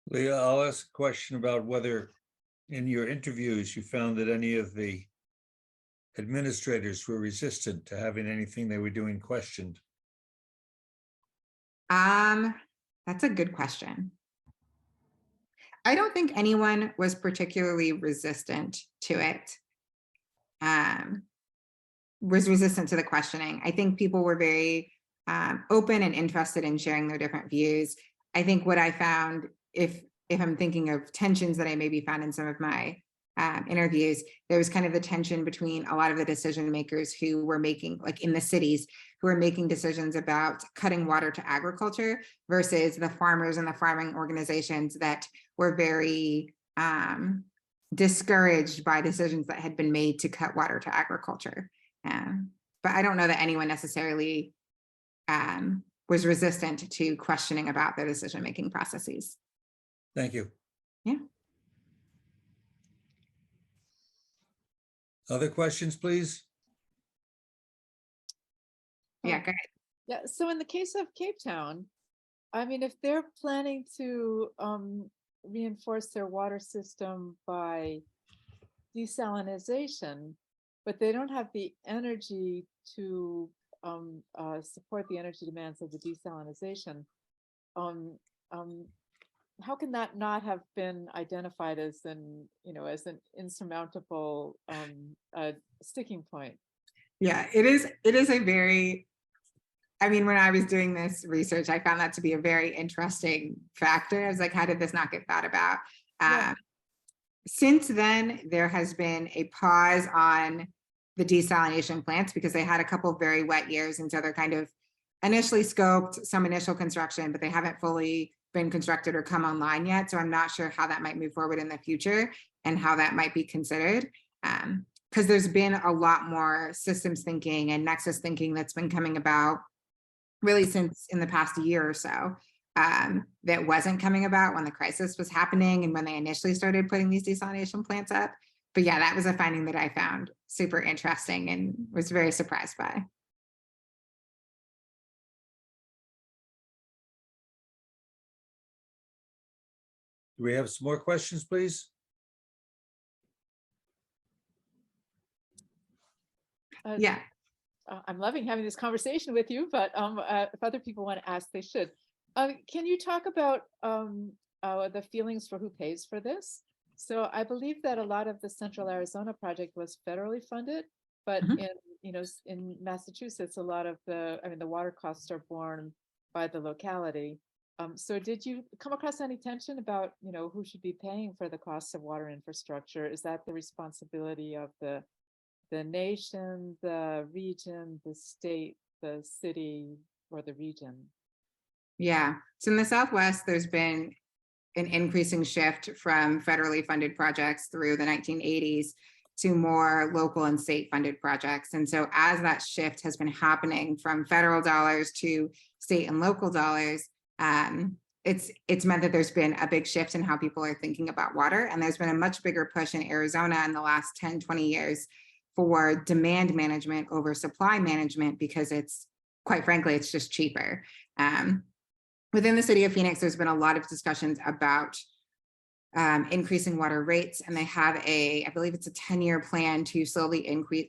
Leah, I'll ask a question about whether in your interviews you found that any of the administrators were resistant to having anything they were doing questioned. That's a good question. I don't think anyone was particularly resistant to it. Was resistant to the questioning. I think people were very open and interested in sharing their different views. I think what I found, if I'm thinking of tensions that I maybe found in some of my interviews, there was kind of the tension between a lot of the decision makers who were making, like in the cities, who were making decisions about cutting water to agriculture versus the farmers and the farming organizations that were very discouraged by decisions that had been made to cut water to agriculture. But I don't know that anyone necessarily was resistant to questioning about their decision-making processes. Thank you. Yeah. Other questions, please? Yeah, go ahead. Yeah, so in the case of Cape Town, I mean, if they're planning to reinforce their water system by desalinization, but they don't have the energy to support the energy demands of the desalinization, how can that not have been identified as an, as an insurmountable sticking point? Yeah, it is a very, I mean, when I was doing this research, I found that to be a very interesting factor. I was like, how did this not get thought about? Yeah. Since then, there has been a pause on the desalination plants because they had a couple of very wet years. And so they're kind of initially scoped, some initial construction, but they haven't fully been constructed or come online yet. So I'm not sure how that might move forward in the future and how that might be considered. Because there's been a lot more systems thinking and nexus thinking that's been coming about really since in the past year or so. That wasn't coming about when the crisis was happening and when they initially started putting these desalination plants up. But yeah, that was a finding that I found super interesting and was very surprised by. Do we have some more questions, please? Yeah. I'm loving having this conversation with you, but if other people want to ask, they should. Can you talk about the feelings for who pays for this? So I believe that a lot of the Central Arizona project was federally funded, but in Massachusetts, a lot of the water costs are borne by the locality. So did you come across any tension about, who should be paying for the costs of water infrastructure? Is that the responsibility of the nation, the region, the state, the city, or the region? Yeah. So in the Southwest, there's been an increasing shift from federally funded projects through the 1980s to more local and state funded projects. And so as that shift has been happening from federal dollars to state and local dollars, it's meant that there's been a big shift in how people are thinking about water. And there's been a much bigger push in Arizona in the last 10, 20 years for demand management over supply management, because it's, quite frankly, it's just cheaper. Within the city of Phoenix, there's been a lot of discussions about increasing water rates, and they have I believe it's a 10-year plan to slowly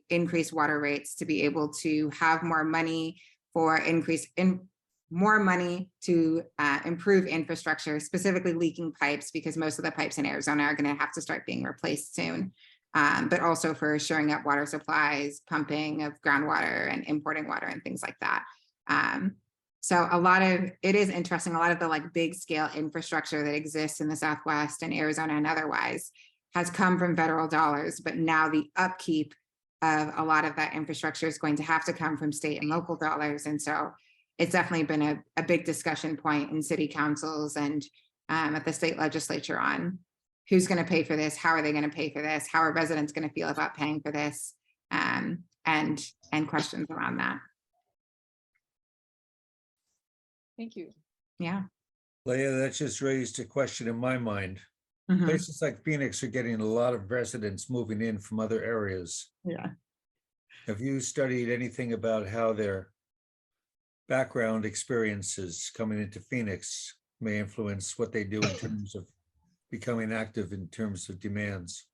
increase water rates to be able to have more money for more money to improve infrastructure, specifically leaking pipes, because most of the pipes in Arizona are going to have to start being replaced soon. But also for shoring up water supplies, pumping of groundwater and importing water and things like that. So it is interesting, a lot of the big scale infrastructure that exists in the Southwest and Arizona and otherwise has come from federal dollars, but now the upkeep of a lot of that infrastructure is going to have to come from state and local dollars. And so it's definitely been a big discussion point in city councils and at the state legislature on who's going to pay for this, how are they going to pay for this, how are residents going to feel about paying for this, and questions around that. Thank you. Yeah. Leah, that just raised a question in my mind. Mhm. Places like Phoenix are getting a lot of residents moving in from other areas. Yeah. Have you studied anything about how their background experiences coming into Phoenix may influence what they do in terms of becoming active in terms of demands?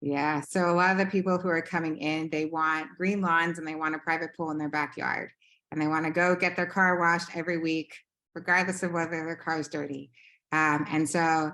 Yeah. So a lot of the people who are coming in, they want green lawns and they want a private pool in their backyard. And they want to go get their car washed every week, regardless of whether their car is dirty. And so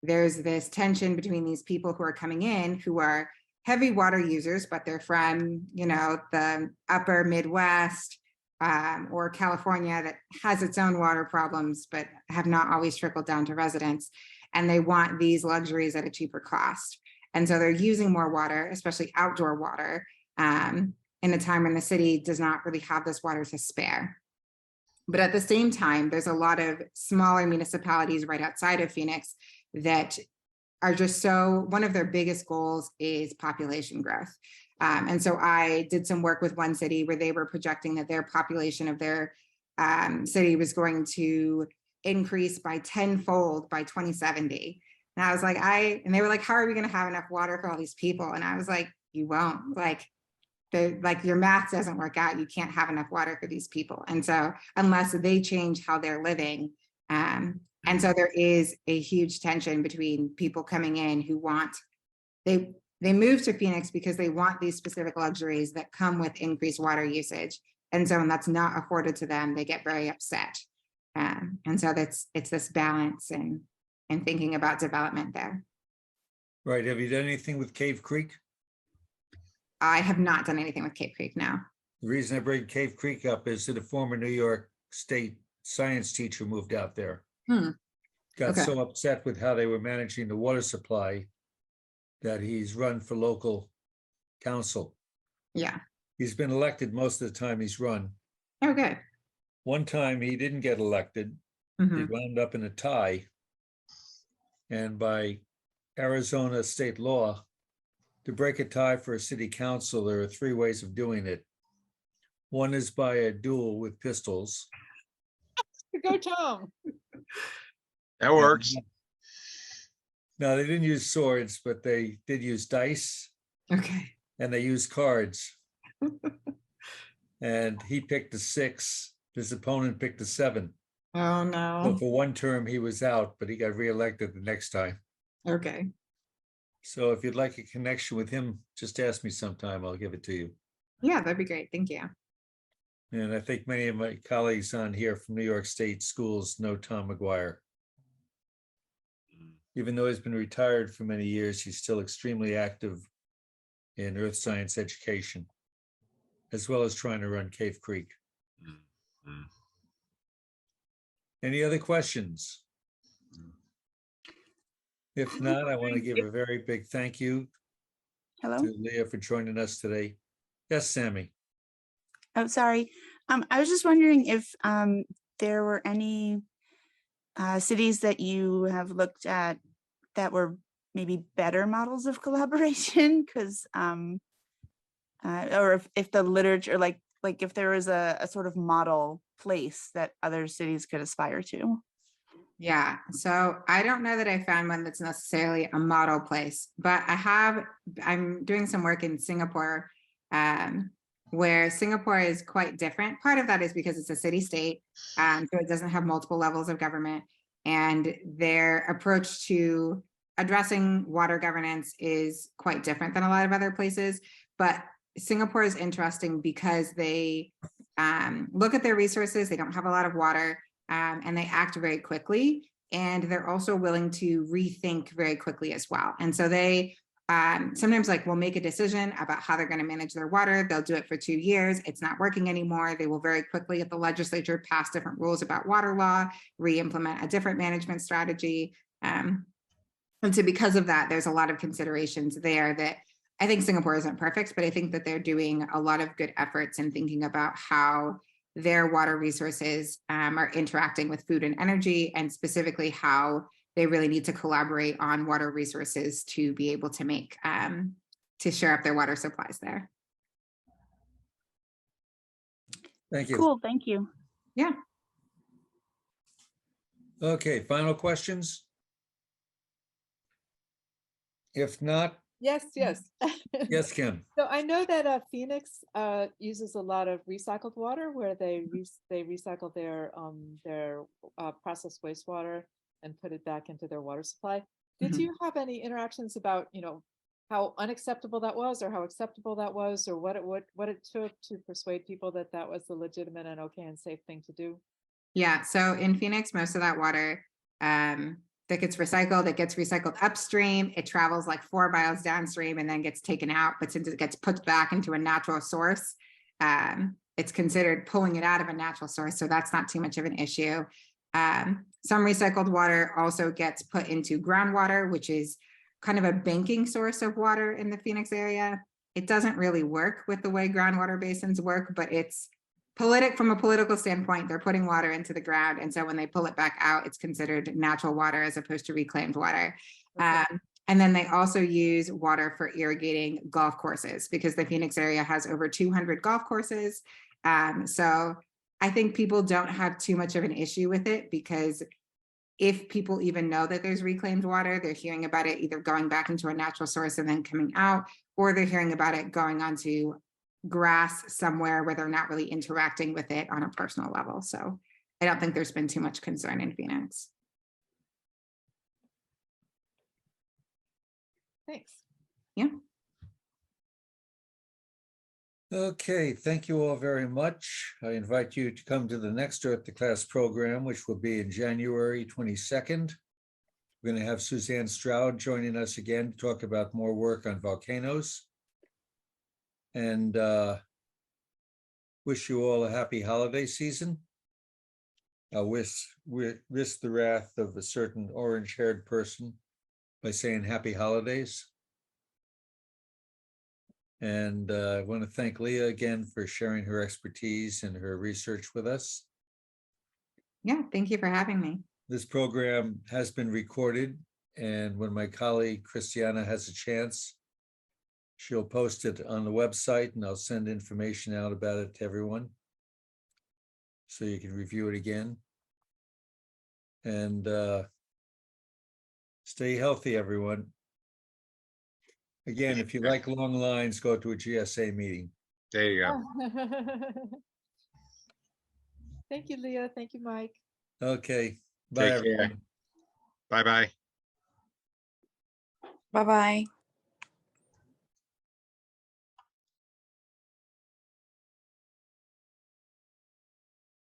there's this tension between these people who are coming in who are heavy water users, but they're from, the upper Midwest or California that has its own water problems, but have not always trickled down to residents. And they want these luxuries at a cheaper cost. And so they're using more water, especially outdoor water, in a time when the city does not really have this water to spare. But at the same time, there's a lot of smaller municipalities right outside of Phoenix that are just one of their biggest goals is population growth. And so I did some work with one city where they were projecting that their population of their city was going to increase by 10-fold by 2070. And I was like, and they were like, how are we going to have enough water for all these people? And I was like, you won't. Like your math doesn't work out. You can't have enough water for these people. And so unless they change how they're living, and so there is a huge tension between people coming in who they move to Phoenix because they want these specific luxuries that come with increased water usage. And so when that's not afforded to them, they get very upset. And so it's this balance and thinking about development there. Right. Have you done anything with Cave Creek? I have not done anything with Cave Creek, no. The reason I bring Cave Creek up is that a former New York State science teacher moved out there. Got Okay. so upset with how they were managing the water supply that he's run for local council. Yeah. He's been elected most of the time he's run. Oh, good. One time he didn't get elected. He Mhm. wound up in a tie. And by Arizona state law, to break a tie for a city council, there are 3 ways of doing it. One is by a duel with pistols. Go Tom. That works. No, they didn't use swords, but they did use dice Okay. and they used cards. And he picked a 6. His opponent picked a 7. Oh, So no. for one term, he was out, but he got reelected the next time. Okay. So if you'd like a connection with him, just ask me sometime. I'll give it to you. Yeah, that'd be great. Thank you. And I think many of my colleagues on here from New York State schools know Tom McGuire. Even though he's been retired for many years, he's still extremely active in earth science education, as well as trying to run Cave Creek. Mm. Any other questions? If not, I want to give a very big thank you Hello? to Leah for joining us today. Yes, Sammy. Oh, sorry. I was just wondering if there were any cities that you have looked at that were maybe better models of collaboration, because or if the literature, like if there was a sort of model place that other cities could aspire to. Yeah, so I don't know that I found one that's necessarily a model place, but I'm doing some work in Singapore, where Singapore is quite different. Part of that is because it's a city state, so it doesn't have multiple levels of government, and their approach to addressing water governance is quite different than a lot of other places. But Singapore is interesting because they look at their resources. They don't have a lot of water. And they act very quickly, and they're also willing to rethink very quickly as well. And so they sometimes will make a decision about how they're going to manage their water. They'll do it for 2 years. It's not working anymore. They will very quickly at the legislature pass different rules about water law, re-implement a different management strategy. And so because of that, there's a lot of considerations there that I think Singapore isn't perfect, but I think that they're doing a lot of good efforts in thinking about how their water resources are interacting with food and energy, and specifically how they really need to collaborate on water resources to be able to make to share up their water supplies there. Thank you. Cool, thank you. Yeah. Okay, final questions? If not, Yes, yes. yes, Kim. So I know that Phoenix uses a lot of recycled water where they recycle their processed wastewater and put it back into their water supply. Did Mhm. you have any interactions about, how unacceptable that was, or how acceptable that was, or what it took to persuade people that that was the legitimate and okay and safe thing to do? Yeah, so in Phoenix, most of that water that gets recycled upstream. It travels like 4 miles downstream and then gets taken out. But since it gets put back into a natural source, it's considered pulling it out of a natural source. So that's not too much of an issue. Some recycled water also gets put into groundwater, which is kind of a banking source of water in the Phoenix area. It doesn't really work with the way groundwater basins work, but it's from a political standpoint, they're putting water into the ground. And so when they pull it back out, it's considered natural water as opposed to reclaimed water. Okay. And then they also use water for irrigating golf courses because the Phoenix area has over 200 golf courses. So I think people don't have too much of an issue with it because if people even know that there's reclaimed water, they're hearing about it either going back into a natural source and then coming out, or they're hearing about it going onto grass somewhere where they're not really interacting with it on a personal level. So I don't think there's been too much concern in Phoenix. Thanks. Yeah. Okay, thank you all very much. I invite you to come to the next Earth to Class program, which will be in January 22nd. We're going to have Suzanne Stroud joining us again to talk about more work on volcanoes. And wish you all a happy holiday season. I'll risk the wrath of a certain orange-haired person by saying happy holidays. And I want to thank Leah again for sharing her expertise and her research with us. Yeah, thank you for having me. This program has been recorded, and when my colleague Christiana has a chance, she'll post it on the website, and I'll send information out about it to everyone so you can review it again. And stay healthy, everyone. Again, if you like long lines, go to a GSA meeting. There you go. Thank you, Leah. Thank you, Mike. Okay, bye, Take care. everyone. Bye-bye. Bye-bye.